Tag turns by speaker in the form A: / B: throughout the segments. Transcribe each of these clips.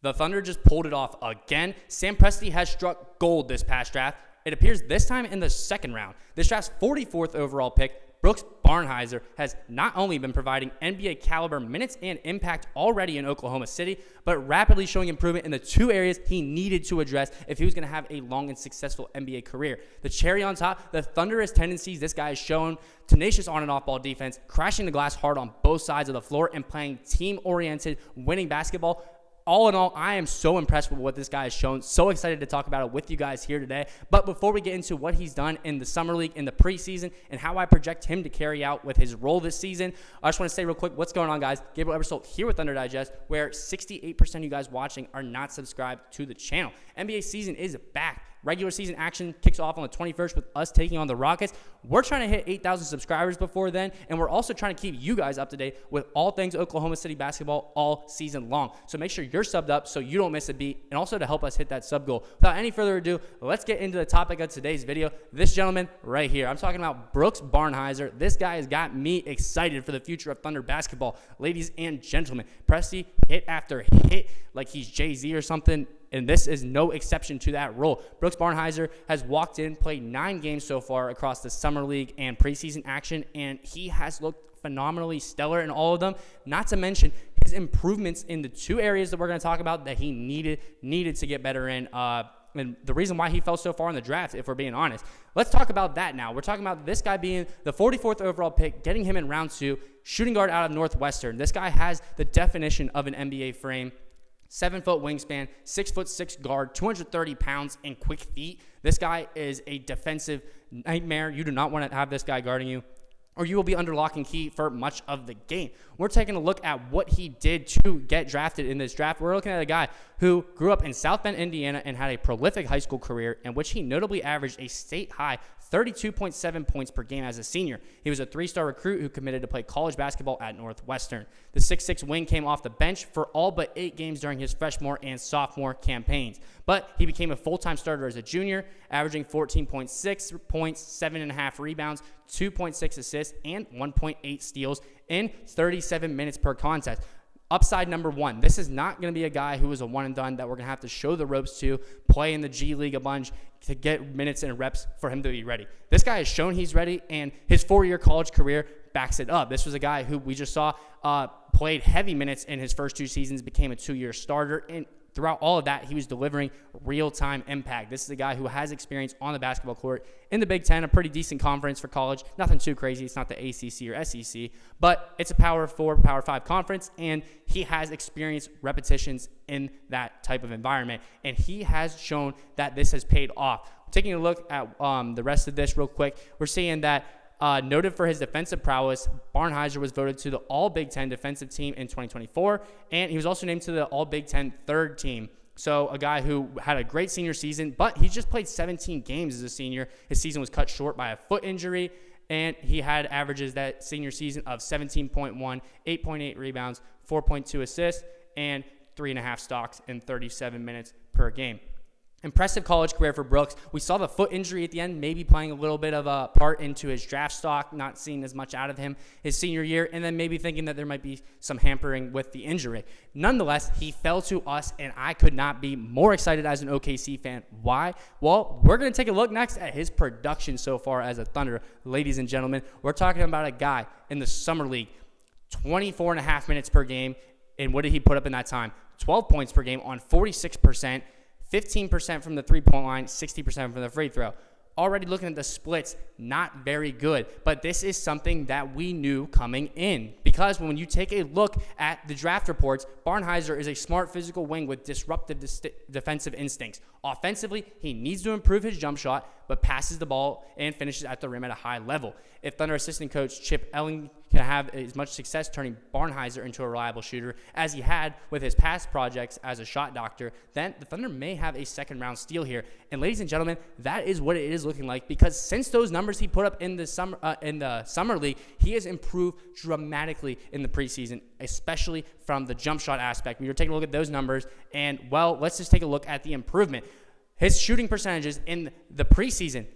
A: The Thunder just pulled it off again. Sam Presti has struck gold this past draft. It appears this time in the second round. This draft's 44th overall pick, Brooks Barnhizer, has not only been providing NBA caliber minutes and impact already in Oklahoma City, but rapidly showing improvement in the two areas he needed to address if he was going to have a long and successful NBA career. The cherry on top, the Thunderous tendencies this guy has shown: tenacious on and off ball defense, crashing the glass hard on both sides of the floor, and playing team-oriented, winning basketball. All in all, I am so impressed with what this guy has shown. So excited to talk about it with you guys here today. But before we get into what he's done in the Summer League, in the preseason, and how I project him to carry out with his role this season, I just want to say real quick, what's going on, guys? Gabriel Ebersole here with Thunder Digest, where 68% of you guys watching are not subscribed to the channel. NBA season is back. Regular season action kicks off on the 21st with us taking on the Rockets. We're trying to hit 8,000 subscribers before then, and we're also trying to keep you guys up to date with all things Oklahoma City basketball all season long. So make sure you're subbed up so you don't miss a beat, and also to help us hit that sub goal. Without any further ado, let's get into the topic of today's video. This gentleman right here. I'm talking about Brooks Barnhizer. This guy has got me excited for the future of Thunder basketball. Ladies and gentlemen, Presti hit after hit like he's Jay-Z or something. And this is no exception to that role. Brooks Barnhizer has walked in, played 9 games so far across the Summer League and preseason action, and he has looked phenomenally stellar in all of them, not to mention his improvements in the two areas that we're going to talk about that he needed to get better in. And the reason why he fell so far in the draft, if we're being honest. Let's talk about that now. We're talking about this guy being the 44th overall pick, getting him in round 2, shooting guard out of Northwestern. This guy has the definition of an NBA frame. 7-foot wingspan, 6'6" guard, 230 pounds, and quick feet. This guy is a defensive nightmare. You do not want to have this guy guarding you, or you will be under lock and key for much of the game. We're taking a look at what he did to get drafted in this draft. We're looking at a guy who grew up in South Bend, Indiana, and had a prolific high school career in which he notably averaged a state-high 32.7 points per game as a senior. He was a 3-star recruit who committed to play college basketball at Northwestern. The 6'6" wing came off the bench for all but 8 games during his freshman and sophomore campaigns. But he became a full-time starter as a junior, averaging 14.6 points, 7.5 rebounds, 2.6 assists, and 1.8 steals in 37 minutes per contest. Upside number 1, this is not going to be a guy who is a one-and-done that we're going to have to show the ropes to, play in the G League a bunch to get minutes and reps for him to be ready. This guy has shown he's ready, and his 4-year college career backs it up. This was a guy who we just saw played heavy minutes in his first 2 seasons, became a 2-year starter, and throughout all of that, he was delivering real-time impact. This is a guy who has experience on the basketball court in the Big Ten, a pretty decent conference for college. Nothing too crazy. It's not the ACC or SEC, but it's a Power 4, Power 5 conference, and he has experienced repetitions in that type of environment, and he has shown that this has paid off. Taking a look at the rest of this real quick, we're seeing that noted for his defensive prowess, Barnhizer was voted to the All-Big Ten defensive team in 2024, and he was also named to the All-Big Ten third team. So a guy who had a great senior season, but he just played 17 games as a senior. His season was cut short by a foot injury, and he had averages that senior season of 17.1, 8.8 rebounds, 4.2 assists, and 3.5 stocks in 37 minutes per game. Impressive college career for Brooks. We saw the foot injury at the end, maybe playing a little bit of a part into his draft stock, not seeing as much out of him his senior year, and then maybe thinking that there might be some hampering with the injury. Nonetheless, he fell to us, and I could not be more excited as an OKC fan. Why? Well, we're going to take a look next at his production so far as a Thunder. Ladies and gentlemen, we're talking about a guy in the Summer League, 24.5 minutes per game, and what did he put up in that time? 12 points per game on 46%. 15% from the three-point line, 60% from the free throw. Already looking at the splits, not very good. But this is something that we knew coming in. Because when you take a look at the draft reports, Barnhizer is a smart physical wing with disruptive defensive instincts. Offensively, he needs to improve his jump shot, but passes the ball and finishes at the rim at a high level. If Thunder assistant coach Chip Elling can have as much success turning Barnhizer into a reliable shooter as he had with his past projects as a shot doctor, then the Thunder may have a second-round steal here. And ladies and gentlemen, that is what it is looking like, because since those numbers he put up in the summer league, he has improved dramatically in the preseason, especially from the jump shot aspect. We were taking a look at those numbers, and, well, let's just take a look at the improvement. His shooting percentages in the preseason,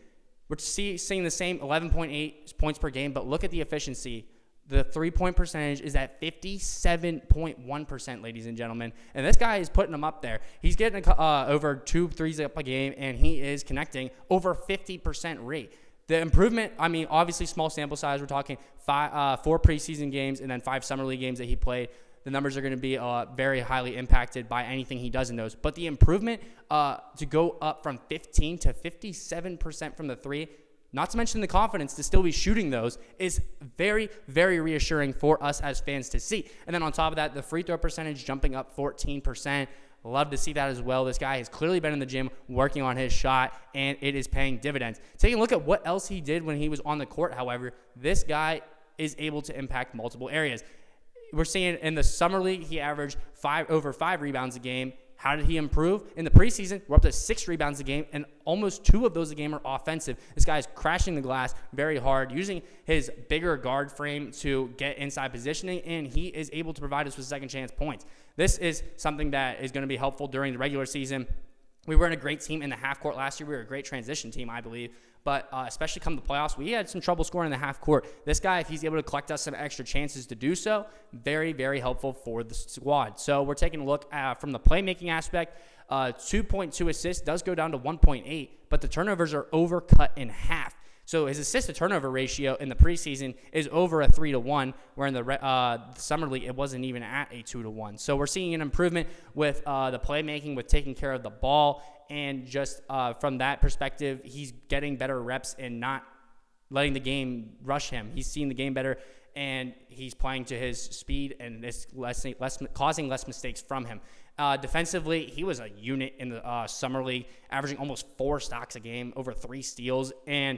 A: we're seeing the same 11.8 points per game, but look at the efficiency. The three-point percentage is at 57.1%, ladies and gentlemen. And this guy is putting them up there. He's getting over 2 threes up a game, and he is connecting over 50% rate. The improvement, I mean, obviously small sample size. We're talking 4 preseason games and then 5 summer league games that he played. The numbers are going to be very highly impacted by anything he does in those. But the improvement to go up from 15 to 57% from the three, not to mention the confidence to still be shooting those, is very, very reassuring for us as fans to see. And then on top of that, the free throw percentage jumping up 14%. Love to see that as well. This guy has clearly been in the gym working on his shot, and it is paying dividends. Taking a look at what else he did when he was on the court, however, this guy is able to impact multiple areas. We're seeing in the summer league, he averaged over 5 rebounds a game. How did he improve? In the preseason, we're up to 6 rebounds a game, and almost 2 of those a game are offensive. This guy is crashing the glass very hard, using his bigger guard frame to get inside positioning, and he is able to provide us with second chance points. This is something that is going to be helpful during the regular season. We weren't a great team in the half court last year. We were a great transition team, I believe. But especially come the playoffs, we had some trouble scoring in the half court. This guy, if he's able to collect us some extra chances to do so, very, very helpful for the squad. So we're taking a look from the playmaking aspect. 2.2 assists does go down to 1.8, but the turnovers are overcut in half. So his assist-to-turnover ratio in the preseason is over a 3-to-1, where in the summer league it wasn't even at a 2-to-1. So we're seeing an improvement with the playmaking, with taking care of the ball, and just from that perspective, he's getting better reps and not letting the game rush him. He's seeing the game better, and he's playing to his speed, and it's causing less mistakes from him. Defensively, he was a unit in the summer league, averaging almost 4 stocks a game, over 3 steals, and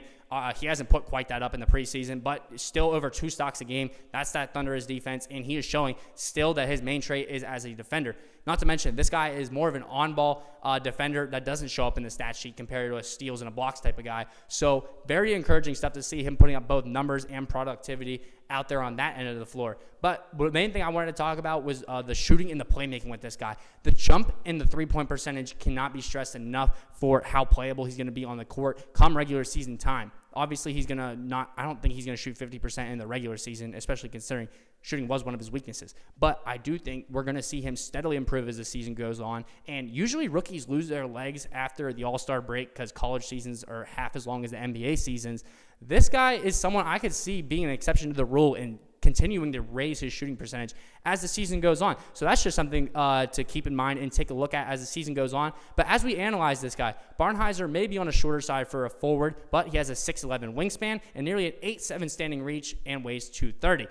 A: he hasn't put quite that up in the preseason, but still over 2 stocks a game. That's that Thunder's defense, and he is showing still that his main trait is as a defender. Not to mention, this guy is more of an on-ball defender that doesn't show up in the stat sheet compared to a steals and a blocks type of guy. So very encouraging stuff to see him putting up both numbers and productivity out there on that end of the floor. But the main thing I wanted to talk about was the shooting and the playmaking with this guy. The jump in the three-point percentage cannot be stressed enough for how playable he's going to be on the court come regular season time. Obviously, he's going to I don't think he's going to shoot 50% in the regular season, especially considering shooting was one of his weaknesses. But I do think we're going to see him steadily improve as the season goes on. And usually rookies lose their legs after the All-Star break because college seasons are half as long as the NBA seasons. This guy is someone I could see being an exception to the rule and continuing to raise his shooting percentage as the season goes on. So that's just something to keep in mind and take a look at as the season goes on. But as we analyze this guy, Barnheiser may be on a shorter side for a forward, but he has a 6'11 wingspan and nearly an 8'7 standing reach and weighs 230.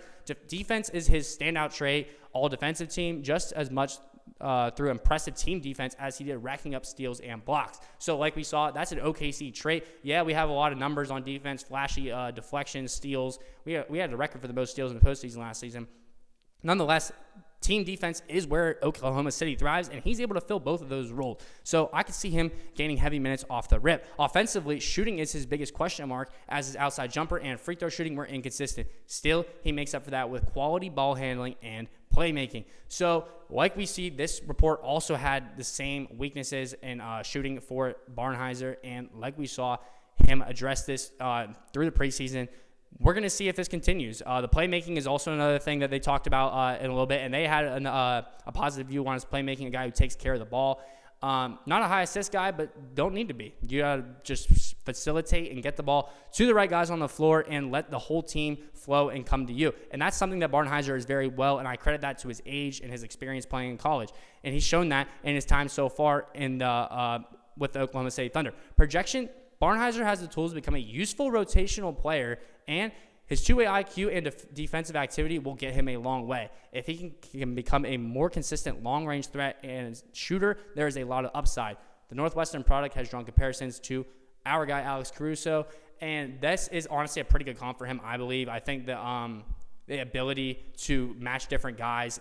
A: Defense is his standout trait, all defensive team, just as much through impressive team defense as he did racking up steals and blocks. So like we saw, that's an OKC trait. Yeah, we have a lot of numbers on defense, flashy deflections, steals. We had a record for the most steals in the postseason last season. Nonetheless, team defense is where Oklahoma City thrives, and he's able to fill both of those roles. So I could see him gaining heavy minutes off the rip. Offensively, shooting is his biggest question mark, as his outside jumper and free throw shooting were inconsistent. Still, he makes up for that with quality ball handling and playmaking. So like we see, this report also had the same weaknesses in shooting for Barnheiser, and like we saw him address this through the preseason. We're going to see if this continues. The playmaking is also another thing that they talked about in a little bit, and they had a positive view on his playmaking, a guy who takes care of the ball. Not a high assist guy, but don't need to be. You got to just facilitate and get the ball to the right guys on the floor and let the whole team flow and come to you. And that's something that Barnheiser is very well, and I credit that to his age and his experience playing in college. And he's shown that in his time so far in with the Oklahoma City Thunder. Projection, Barnheiser has the tools to become a useful rotational player, and his two-way IQ and defensive activity will get him a long way. If he can become a more consistent long-range threat and shooter, there is a lot of upside. The Northwestern product has drawn comparisons to our guy, Alex Caruso, and this is honestly a pretty good comp for him, I believe. I think the ability to match different guys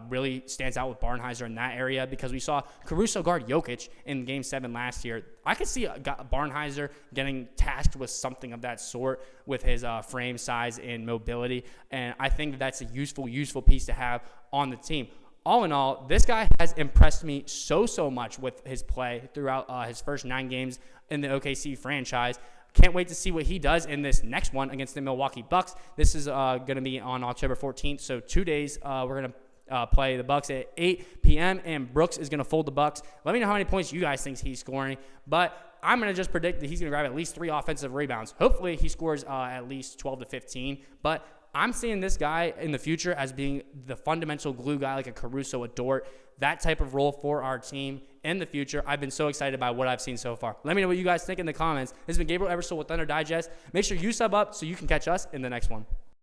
A: really stands out with Barnheiser in that area, because we saw Caruso guard Jokic in Game 7 last year. I could see Barnheiser getting tasked with something of that sort with his frame size and mobility, and I think that's a useful piece to have on the team. All in all, this guy has impressed me so much with his play throughout his first 9 games in the OKC franchise. Can't wait to see what he does in this next one against the Milwaukee Bucks. This is going to be on October 14th, so 2 days. We're going to play the Bucks at 8 p.m., and Brooks is going to fold the Bucks. Let me know how many points you guys think he's scoring, but I'm going to just predict that he's going to grab at least 3 offensive rebounds. Hopefully, he scores at least 12 to 15, but I'm seeing this guy in the future as being the fundamental glue guy like a Caruso, a Dort, that type of role for our team in the future. I've been so excited by what I've seen so far. Let me know what you guys think in the comments. This has been Gabriel Ebersole with Thunder Digest. Make sure you sub up so you can catch us in the next one.